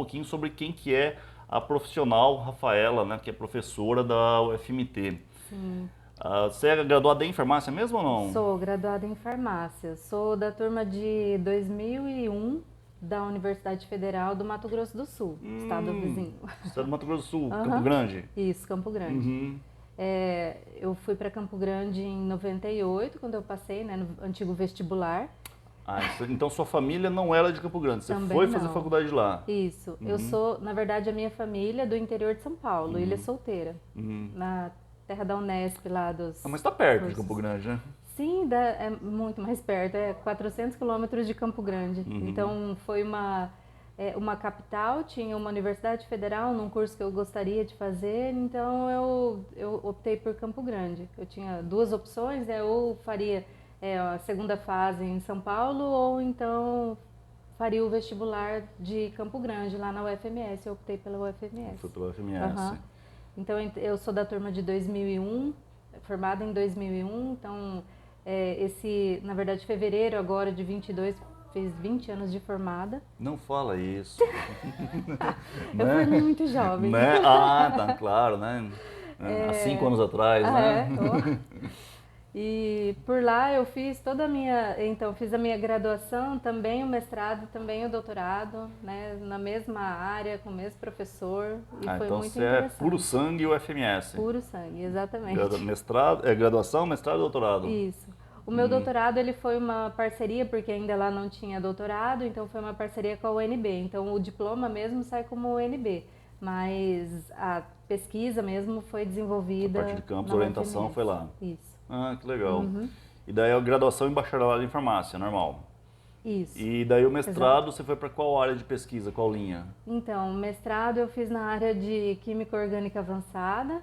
pouquinho sobre quem que é a profissional Rafaela, né, que é professora da UFMT. Sim, Você é graduada em farmácia mesmo ou não? sou graduada em farmácia. Sou da turma de 2001 da Universidade Federal do Mato Grosso do Sul, estado vizinho. Você é do Mato Grosso do Sul, Campo Aham, Grande? isso, Campo Grande. Uhum. Eu fui para Campo Grande em 98, quando eu passei, né, no antigo vestibular. Então sua família não era de Campo Grande, você Também foi fazer não. faculdade lá. Isso. Eu Uhum, sou, na verdade, a minha família é do interior de São Paulo, Ilha uhum, Solteira, uhum. na terra da Unesp lá dos Mas tá perto de Campo cursos. Grande, né? Sim, é muito mais perto, é 400 quilômetros de Campo Grande. Uhum. Então foi uma capital, tinha uma universidade federal num curso que eu gostaria de fazer, então eu optei por Campo Grande. Eu tinha duas opções, né? Ou faria a segunda fase em São Paulo, ou então faria o vestibular de Campo Grande, lá na UFMS. Eu optei pela Foi UFMS. pela FMS. Aham. Então eu sou da turma de 2001, formada em 2001, então na verdade, fevereiro agora de 22, fiz 20 anos de formada. Não fala isso. Eu Né? formei muito jovem. Né? Ah, tá claro, né? Há 5 anos atrás, né? Ó. E por lá eu fiz toda a minha, então fiz a minha graduação, também o mestrado, também o doutorado, né, na mesma área, com o mesmo professor, e foi Então muito você é puro interessante. sangue UFMS. Puro sangue, exatamente. Mestrado, graduação, mestrado e doutorado. Isso. O meu Hum, doutorado ele foi uma parceria, porque ainda lá não tinha doutorado, então foi uma parceria com a UNB. Então o diploma mesmo sai como UNB, mas a pesquisa mesmo foi a parte de desenvolvida campus, a na orientação foi UFMS. lá. Isso. Ah, que legal. Uhum. E daí a graduação em bacharelado em farmácia, normal. Isso. E daí o Exato. mestrado, você foi para qual área de pesquisa, qual linha? Então, mestrado eu fiz na área de Química Orgânica Avançada,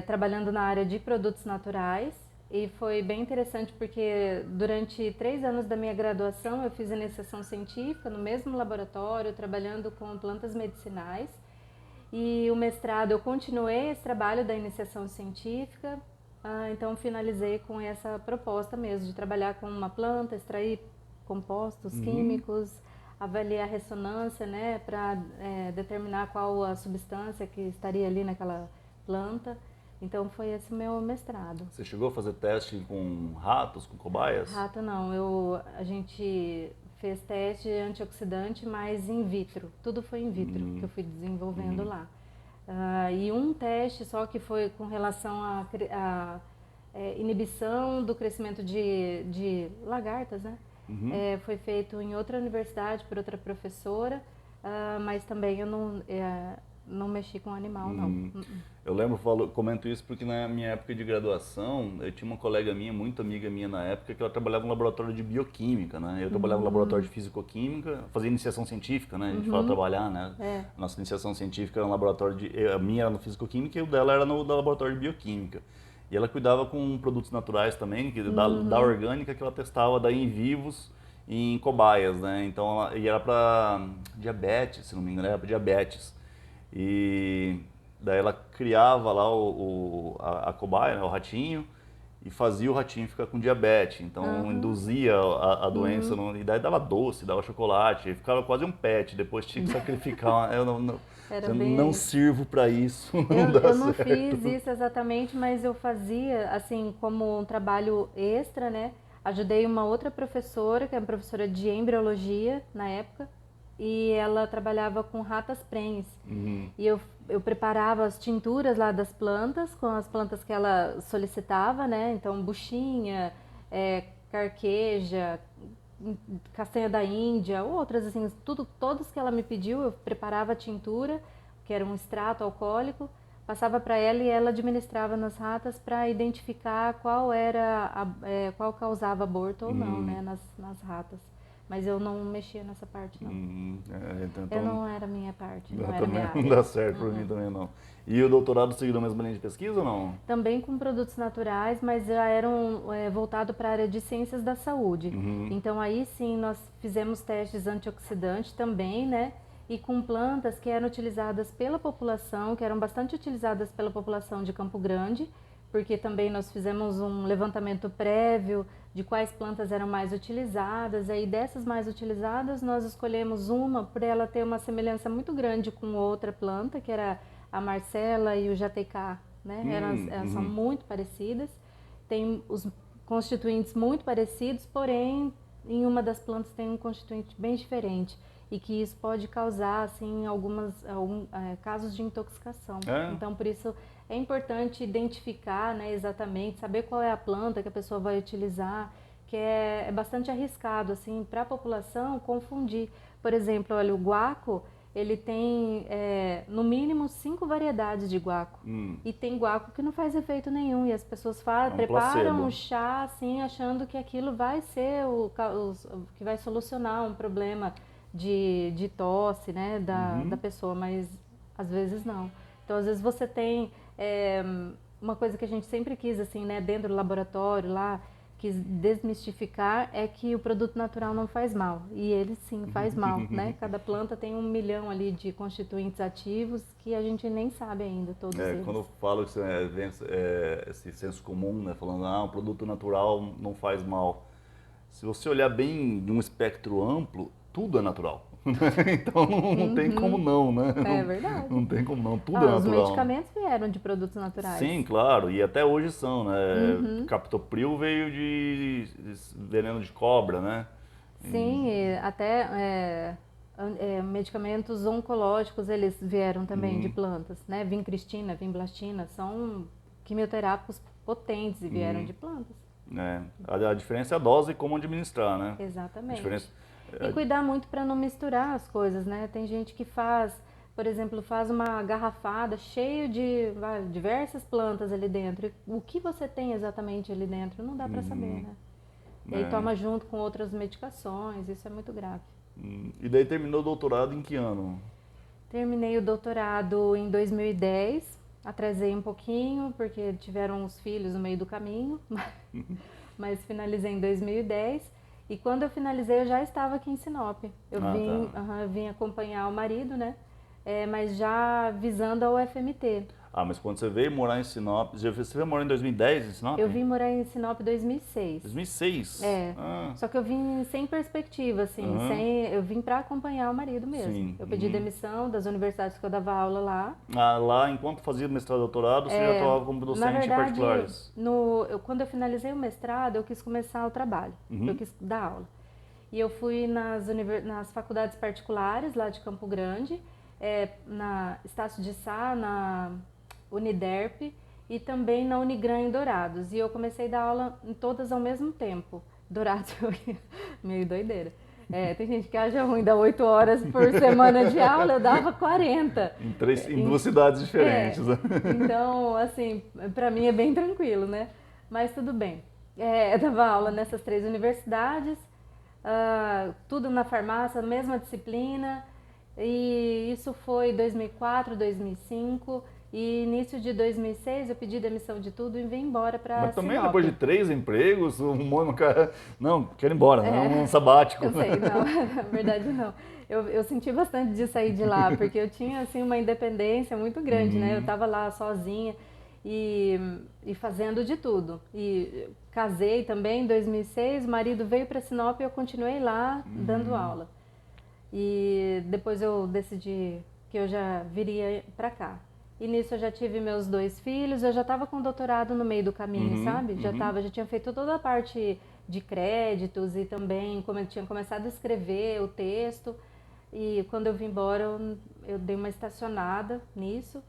trabalhando na área de produtos naturais. E foi bem interessante porque durante 3 anos da minha graduação eu fiz iniciação científica no mesmo laboratório, trabalhando com plantas medicinais. E o mestrado eu continuei esse trabalho da iniciação científica, então finalizei com essa proposta mesmo de trabalhar com uma planta, extrair compostos Uhum. químicos, avaliar a ressonância, né, para determinar qual a substância que estaria ali naquela planta. Então foi esse o meu mestrado. Você chegou a fazer teste com ratos, com cobaias? Rato não, a gente fez teste antioxidante, mas in vitro. Tudo foi in vitro que eu fui desenvolvendo lá. E um teste só que foi com relação à inibição do crescimento de lagartas, né? Uhum. Foi feito em outra universidade por outra professora, mas também eu não mexi com animal, não. Eu lembro, comento isso porque na minha época de graduação, eu tinha uma colega minha, muito amiga minha na época, que ela trabalhava no laboratório de bioquímica, né? Eu trabalhava no laboratório de fisicoquímica, fazia iniciação científica, né? A gente fala trabalhar, né? É. A nossa iniciação científica era no laboratório a minha era no fisicoquímica e o dela era no laboratório de bioquímica. E ela cuidava com produtos naturais também, da orgânica que ela testava daí em vivos e em cobaias, né? Então, e era para diabetes, se não me engano, era para diabetes. E daí ela criava lá a cobaia, né, o ratinho, e fazia o ratinho ficar com diabetes. Então induzia a doença, e daí dava doce, dava chocolate, ficava quase um pet. Depois tinha que sacrificar. Era Eu bem não isso. sirvo para isso, não dá Eu não fiz certo. isso exatamente, mas eu fazia, assim, como um trabalho extra, né? Ajudei uma outra professora, que é uma professora de embriologia na época, e ela trabalhava com ratas prenhes. E eu preparava as tinturas lá das plantas, com as plantas que ela solicitava, né? Então, buchinha, carqueja, castanha da Índia, outras assim, todos que ela me pediu, eu preparava a tintura, que era um extrato alcoólico, passava para ela e ela administrava nas ratas para identificar qual causava aborto ou não, né, nas ratas. Mas eu não mexia nessa parte, não. Eu Então não era minha parte, não era também minha não área. dá certo para mim também não. E o doutorado seguiu a mesma linha de pesquisa ou não? Também com produtos naturais, mas já eram voltados para a área de ciências da saúde. Então aí sim nós fizemos testes antioxidantes também, né? E com plantas que eram utilizadas pela população, que eram bastante utilizadas pela população de Campo Grande, porque também nós fizemos um levantamento prévio de quais plantas eram mais utilizadas, aí dessas mais utilizadas nós escolhemos uma por ela ter uma semelhança muito grande com outra planta, que era a Marcela e o Jateicá, né? Elas são muito parecidas, tem os constituintes muito parecidos, porém em uma das plantas tem um constituinte bem diferente e que isso pode causar assim alguns casos de intoxicação. Então por isso é importante identificar, né, exatamente, saber qual é a planta que a pessoa vai utilizar, que é bastante arriscado assim para a população confundir. Por exemplo, olha, o guaco, ele tem no mínimo 5 variedades de guaco. E tem guaco que não faz efeito nenhum. E as pessoas preparam um chá assim, achando que aquilo vai ser que vai solucionar um problema de tosse, né, da pessoa, mas às vezes não. Então, às vezes você tem uma coisa que a gente sempre quis, assim, né, dentro do laboratório lá, quis desmistificar, é que o produto natural não faz mal. E ele sim faz mal, né? Cada planta tem 1 milhão ali de constituintes ativos que a gente nem sabe ainda, todos eles. Quando eu falo que esse senso comum, né, falando, um produto natural não faz mal. Se você olhar bem de um espectro amplo, tudo é natural. Então não tem como não, né? É verdade. Não tem como não, tudo é natural. Os medicamentos vieram de produtos naturais. Sim, claro, e até hoje são, né? Captopril veio de veneno de cobra, né? Sim, e até medicamentos oncológicos eles vieram também de plantas, né? Vincristina, vimblastina, são quimioterápicos potentes e vieram de plantas. A diferença é a dose e como administrar, né? Exatamente. E cuidar muito para não misturar as coisas, né? Tem gente que faz, por exemplo, faz uma garrafada cheia de diversas plantas ali dentro. E o que você tem exatamente ali dentro não dá para saber, né? E aí toma junto com outras medicações, isso é muito grave. E daí terminou o doutorado em que ano? Terminei o doutorado em 2010, atrasei um pouquinho porque tiveram uns filhos no meio do caminho, mas finalizei em 2010. E quando eu finalizei, eu já estava aqui em Sinop. Eu vim acompanhar o marido, né? Mas já visando a UFMT. Mas quando você veio morar em Sinop, você veio morar em 2010 em Sinop? Eu vim morar em Sinop em 2006. 2006? Só que eu vim sem perspectiva, assim, eu vim para acompanhar o marido mesmo. Sim. Eu pedi demissão das universidades que eu dava aula lá. Lá, enquanto fazia mestrado e doutorado, você já atuava como docente na verdade, em particulares? Quando eu finalizei o mestrado, eu quis começar o trabalho, eu quis dar aula. E eu fui nas faculdades particulares lá de Campo Grande, na Estácio de Sá, na Uniderp e também na Unigran em Dourados. E eu comecei a dar aula em todas ao mesmo tempo. Dourados, meio doideira. Tem gente que acha ruim, dá 8 horas por semana de aula, eu dava 40. Em 2 cidades diferentes. Então, assim, pra mim é bem tranquilo, né? Mas tudo bem. Eu dava aula nessas 3 universidades, tudo na farmácia, mesma disciplina. E isso foi 2004, 2005. E início de 2006 eu pedi demissão de tudo e vim embora para Sinop. Mas também depois de 3 empregos, um cara... Não, quero ir embora, um sabático. Eu sei, não, na verdade não. Eu senti bastante de sair de lá, porque eu tinha assim uma independência muito grande, né? Eu estava lá sozinha e fazendo de tudo. E casei também em 2006, o marido veio para Sinop e eu continuei lá dando aula. E depois eu decidi que eu já viria para cá. E nisso eu já tive meus 2 filhos, eu já estava com doutorado no meio do caminho, sabe? Já tinha feito toda a parte de créditos e também como eu tinha começado a escrever o texto. E quando eu vim embora, eu dei uma estacionada nisso.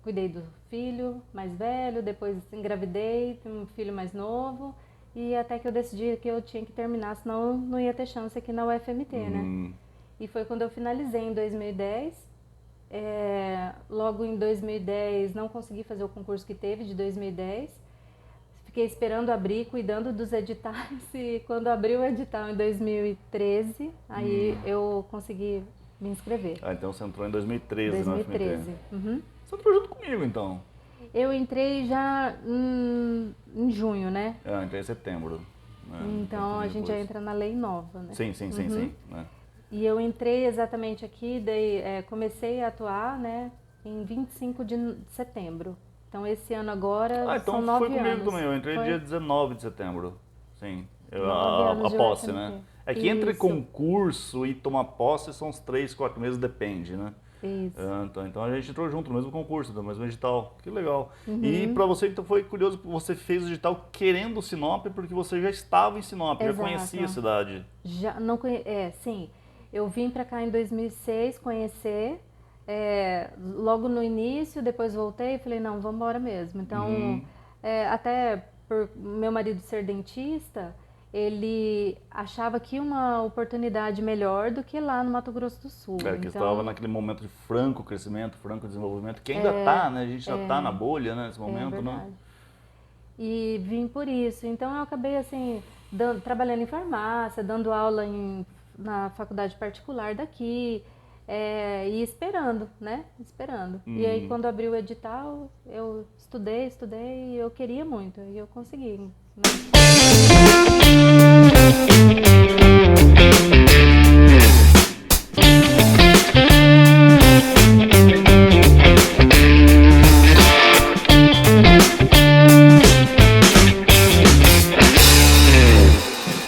Cuidei do filho mais velho, depois engravidei, tenho um filho mais novo. E até que eu decidi que eu tinha que terminar, senão não ia ter chance aqui na UFMT, né? E foi quando eu finalizei em 2010. Logo em 2010 não consegui fazer o concurso que teve de 2010. Fiquei esperando abrir, cuidando dos editais e quando abriu o edital em 2013, aí eu consegui me inscrever. Então você entrou em 2013, 2013. Você entrou junto comigo então? Eu entrei já em junho, né? Entrei em setembro. Então a gente já entra na lei nova, né? Sim. E eu entrei exatamente aqui, daí comecei a atuar, né, em 25 de setembro. Então esse ano agora então são 9 foi comigo anos. também, eu entrei Foi dia 19 de setembro. Sim, 9 a anos de posse, UFMT. né? É que entre Isso. concurso e tomar posse são uns 3, 4 meses, depende, né? Isso. Então a gente entrou junto no mesmo concurso, no mesmo edital. Que legal. Uhum. E para você então foi curioso, você fez o edital querendo Sinop porque você já estava em Sinop, já Exato. conhecia a cidade. Já não sim. Eu vim para cá em 2006 conhecer, logo no início, depois voltei e falei, não, vamos embora mesmo. Então, até por meu marido ser dentista, ele achava que uma oportunidade melhor do que lá no Mato Grosso do Sul. Que Então, estava naquele momento de franco crescimento, franco desenvolvimento, que ainda está, né? A gente já está na bolha, né, nesse momento, né? verdade. E vim por isso. Então eu acabei assim, trabalhando em farmácia, dando aula na faculdade particular daqui, e esperando, né? Esperando. E aí quando abriu o edital, eu estudei, e eu queria muito, e eu consegui, né?